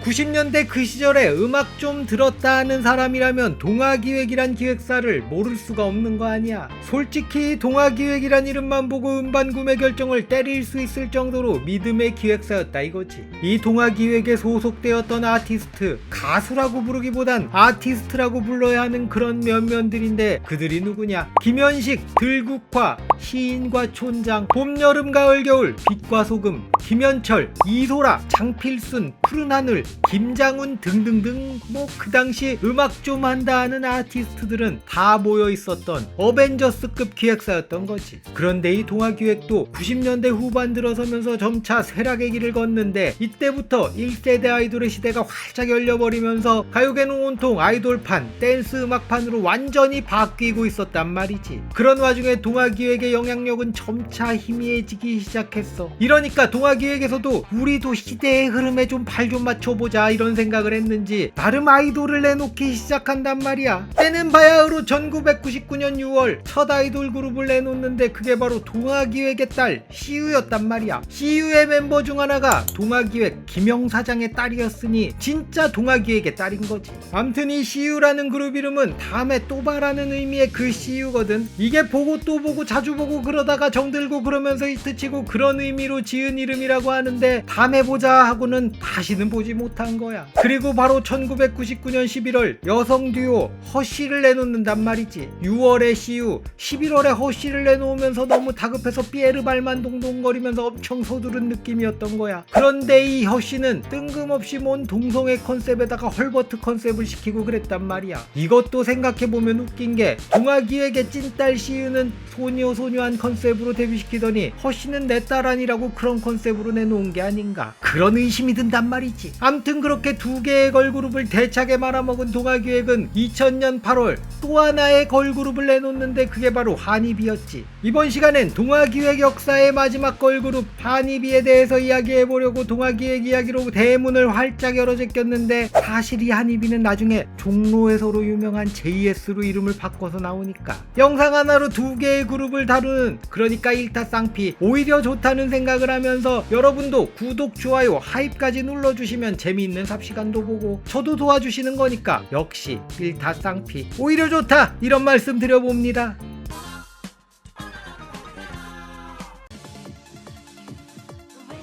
90년대 그 시절에 음악 좀 들었다 하는 사람이라면 동아기획이란 기획사를 모를 수가 없는 거 아니야. 솔직히 동아기획이란 이름만 보고 음반 구매 결정을 때릴 수 있을 정도로 믿음의 기획사였다 이거지. 이 동아기획에 소속되었던 아티스트, 가수라고 부르기보단 아티스트라고 불러야 하는 그런 면면들인데 그들이 누구냐? 김현식, 들국화, 시인과 촌장, 봄, 여름, 가을, 겨울, 빛과 소금, 김현철, 이소라, 장필순, 푸른 하늘, 김장훈 등등등. 뭐 그 당시 음악 좀 한다 하는 아티스트들은 다 모여 있었던 어벤져스급 기획사였던 거지. 그런데 이 동아기획도 90년대 후반 들어서면서 점차 쇠락의 길을 걷는데 이때부터 1세대 아이돌의 시대가 활짝 열려버리면서 가요계는 온통 아이돌판, 댄스 음악판으로 완전히 바뀌고 있었단 말이지. 그런 와중에 동아기획의 영향력은 점차 희미해지기 시작했어. 이러니까 동아기획에서도 우리도 시대의 흐름에 좀 발 좀 맞춰보자 이런 생각을 했는지 나름 아이돌을 내놓기 시작한단 말이야. 때는 바야흐로 1999년 6월 첫 아이돌 그룹을 내놓는데 그게 바로 동아기획의 딸 시우였단 말이야. 시우의 멤버 중 하나가 동아기획 김영 사장의 딸이었으니 진짜 동아기획의 딸인 거지. 암튼 이 시우라는 그룹 이름은 다음에 또 봐라는 의미의 그 시우거든. 이게 보고 또 보고 자주 보고 그러다가 정들고 그러면서 히트치고 그런 의미로 지은 이름이라고 하는데 다음에 보자 하고는 다시는 보지 못한 거야. 그리고 바로 1999년 11월 여성 듀오 허쉬를 내놓는단 말이지. 6월에 시우, 11월에 허쉬를 내놓으면서 너무 다급해서 삐에르발만 동동거리면서 엄청 서두른 느낌이었던 거야. 그런데 이 허쉬는 뜬금없이 뭔 동성애 컨셉에다가 헐버트 컨셉을 시키고 그랬단 말이야. 이것도 생각해보면 웃긴 게 동아기획의 찐딸 시우는 소녀소녀한 컨셉으로 데뷔시키더니 허쉬는 내 딸 아니라고 그런 컨셉으로 내놓은 게 아닌가 그런 의심이 든단 말이지. 암튼 그렇게 두 개의 걸그룹을 대차게 말아먹은 동아기획은 2000년 8월 또 하나의 걸그룹을 내놓는데 그게 바로 한이비였지. 이번 시간엔 동아기획 역사의 마지막 걸그룹 한이비에 대해서 이야기해보려고 동아기획 이야기로 대문을 활짝 열어 제꼈는데 사실 이 한이비는 나중에 종로에서로 유명한 JS로 이름을 바꿔서 나오니까 영상 하나로 두 개의 그룹을 다루는, 그러니까 일타쌍피, 오히려 좋다는 생각을 하면서 여러분도 구독, 좋아요, 하입까지 눌러주시면 재미있는 삽시간도 보고 저도 도와주시는 거니까 역시 일타쌍피 오히려 좋다 이런 말씀 드려봅니다.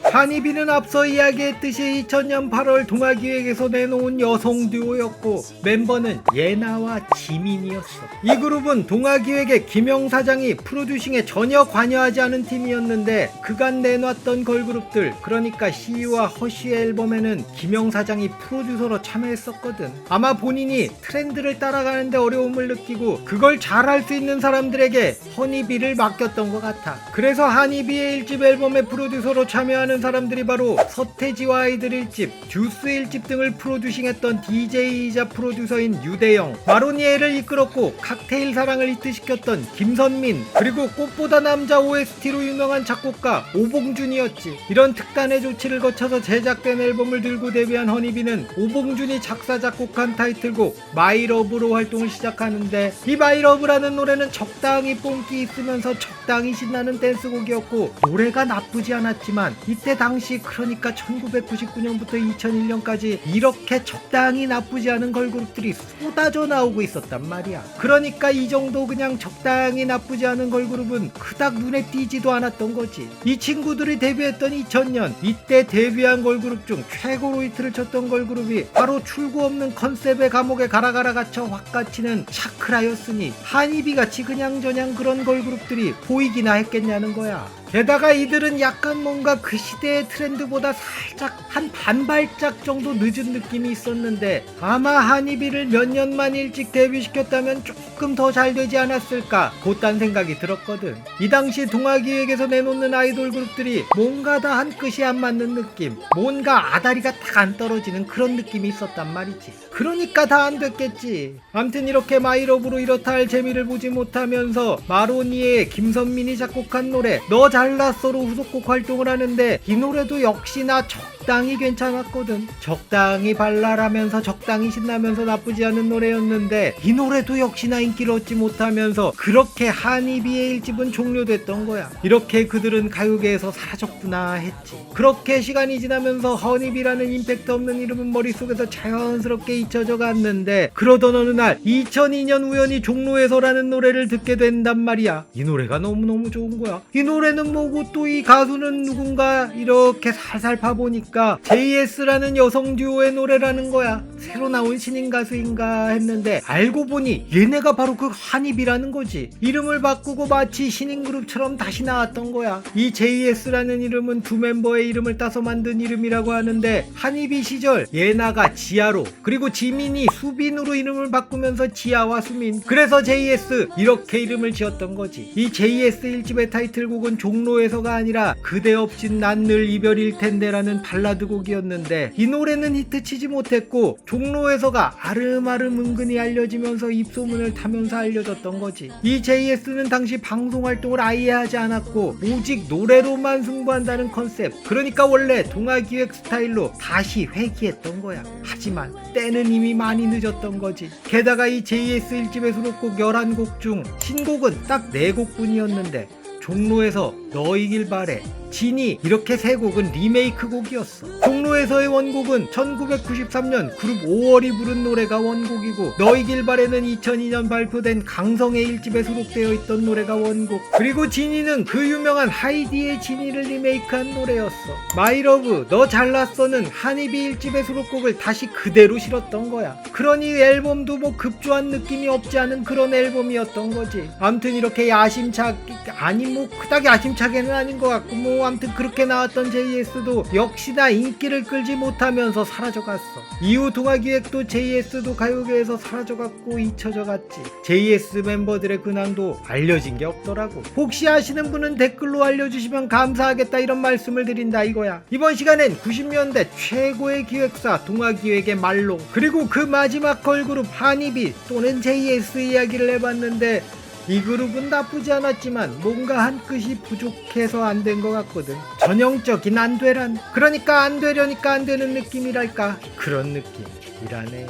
한이비는 앞서 이야기했듯이 2000년 8월 동아기획에서 내놓은 여성 듀오였고 멤버는 예나와 지민이었어. 이 그룹은 동아기획의 김영 사장이 프로듀싱에 전혀 관여하지 않은 팀이었는데 그간 내놨던 걸그룹들, 그러니까 시우와 허쉬의 앨범에는 김영 사장이 프로듀서로 참여했었거든. 아마 본인이 트렌드를 따라가는데 어려움을 느끼고 그걸 잘할 수 있는 사람들에게 허니비를 맡겼던 것 같아. 그래서 한이비의 1집 앨범의 프로듀서로 참여하는 사람들이 바로 서태지와 아이들 1집, 듀스 1집 등을 프로듀싱했던 DJ이자 프로듀서인 유대영, 마로니에를 이끌었고 칵테일 사랑을 히트시켰던 김선민, 그리고 꽃보다 남자 OST로 유명한 작곡가 오봉준이었지. 이런 특단의 조치를 거쳐서 제작된 앨범을 들고 데뷔한 허니비는 오봉준이 작사 작곡한 타이틀곡 마이러브로 활동을 시작하는데 이 마이러브라는 노래는 적당히 뽕기 있으면서 적당히 신나는 댄스곡이었고 노래가 나쁘지 않았지만 이때 당시, 그러니까 1999년부터 2001년까지 이렇게 적당히 나쁘지 않은 걸그룹들이 쏟아져 나오고 있었단 말이야. 그러니까 이 정도 그냥 적당히 나쁘지 않은 걸그룹은 그닥 눈에 띄지도 않았던 거지. 이 친구들이 데뷔했던 2000년, 이때 데뷔한 걸그룹 중 최고로 히트를 쳤던 걸그룹이 바로 출구 없는 컨셉의 감옥에 가라가라 갇혀 확 갇히는 샤크라였으니 한이비같이 그냥저냥 그런 걸그룹들이 보이기나 했겠냐는 거야. 게다가 이들은 약간 뭔가 그 시대의 트렌드보다 살짝 한 반발짝 정도 늦은 느낌이 있었는데 아마 한이비를 몇 년만 일찍 데뷔시켰다면 조금 더 잘 되지 않았을까 곧단 생각이 들었거든. 이 당시 동아기획에서 내놓는 아이돌 그룹들이 뭔가 다 한 끗이 안 맞는 느낌, 뭔가 아다리가 딱 안 떨어지는 그런 느낌이 있었단 말이지. 그러니까 다 안 됐겠지. 암튼 이렇게 마이러브로 이렇다 할 재미를 보지 못하면서 마로니에의 김선민이 작곡한 노래 너 잘났어로 후속곡 활동을 하는데 이 노래도 역시나 적당히 괜찮았거든. 적당히 발랄하면서 적당히 신나면서 나쁘지 않은 노래였는데 이 노래도 역시나 인기를 얻지 못하면서 그렇게 한이비의 1집은 종료됐던 거야. 이렇게 그들은 가요계에서 사라졌구나 했지. 그렇게 시간이 지나면서 허니비라는 임팩트 없는 이름은 머릿속에서 자연스럽게 잊혀져 갔는데 그러던 어느 날 2002년 우연히 종로에서라는 노래를 듣게 된단 말이야. 이 노래가 너무너무 좋은 거야. 이 노래는 뭐고 또 이 가수는 누군가 이렇게 살살 파보니까 JS라는 여성 듀오의 노래라는 거야. 새로 나온 신인 가수인가 했는데 알고 보니 얘네가 바로 그 한입이라는 거지. 이름을 바꾸고 마치 신인 그룹처럼 다시 나왔던 거야. 이 JS라는 이름은 두 멤버의 이름을 따서 만든 이름이라고 하는데 한입이 시절 예나가 지아로 그리고 지민이 수빈으로 이름을 바꾸면서 지아와 수민, 그래서 JS 이렇게 이름을 지었던 거지. 이 JS 1집의 타이틀곡은 종로에서가 아니라 그대 없인 난 늘 이별일 텐데 라는 발라드 곡이었는데 이 노래는 히트치지 못했고 종로에서가 아름아름 은근히 알려지면서 입소문을 타면서 알려졌던 거지. 이 JS는 당시 방송활동을 아예 하지 않았고 오직 노래로만 승부한다는 컨셉, 그러니까 원래 동아기획 스타일로 다시 회귀했던 거야. 하지만 때는 이미 많이 늦었던 거지. 게다가 이 JS 1집의 수록곡 11곡 중 신곡은 딱 4곡뿐이었는데 종로에서 너이길 바래, 진이 이렇게 3곡은 리메이크 곡이었어. 종로에서의 원곡은 1993년 그룹 5월이 부른 노래가 원곡이고 너이길 바래는 2002년 발표된 강성의 1집에 수록되어 있던 노래가 원곡, 그리고 진이는 그 유명한 하이디의 진이를 리메이크한 노래였어. 마이러브 너 잘났어는 한이비 1집의 수록곡을 다시 그대로 실었던 거야. 그러니 앨범도 뭐 급조한 느낌이 없지 않은 그런 앨범이었던 거지. 암튼 이렇게 야심차게, 아니 뭐 그닥 야심차게는 아닌 것 같고 뭐 아무튼 그렇게 나왔던 JS도 역시나 인기를 끌지 못하면서 사라져갔어. 이후 동아기획도 JS도 가요계에서 사라져갔고 잊혀져갔지. JS 멤버들의 근황도 알려진 게 없더라고. 혹시 아시는 분은 댓글로 알려주시면 감사하겠다 이런 말씀을 드린다 이거야. 이번 시간엔 90년대 최고의 기획사 동아기획의 말로 그리고 그 마지막 걸그룹 한이비 또는 JS 이야기를 해봤는데 이 그룹은 나쁘지 않았지만 뭔가 한 끗이 부족해서 안 된 것 같거든. 전형적인 안 되란, 그러니까 안 되려니까 안 되는 느낌이랄까, 그런 느낌이라네.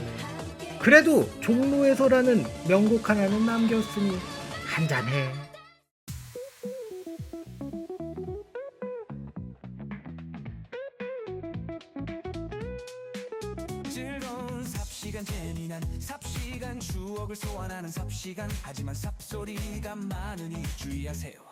그래도 종로에서라는 명곡 하나는 남겼으니 한잔해. 즐거운 삽시간 재미난 삽시간 추억을 소환하는 삽시간, 하지만 삽소리가 많으니 주의하세요.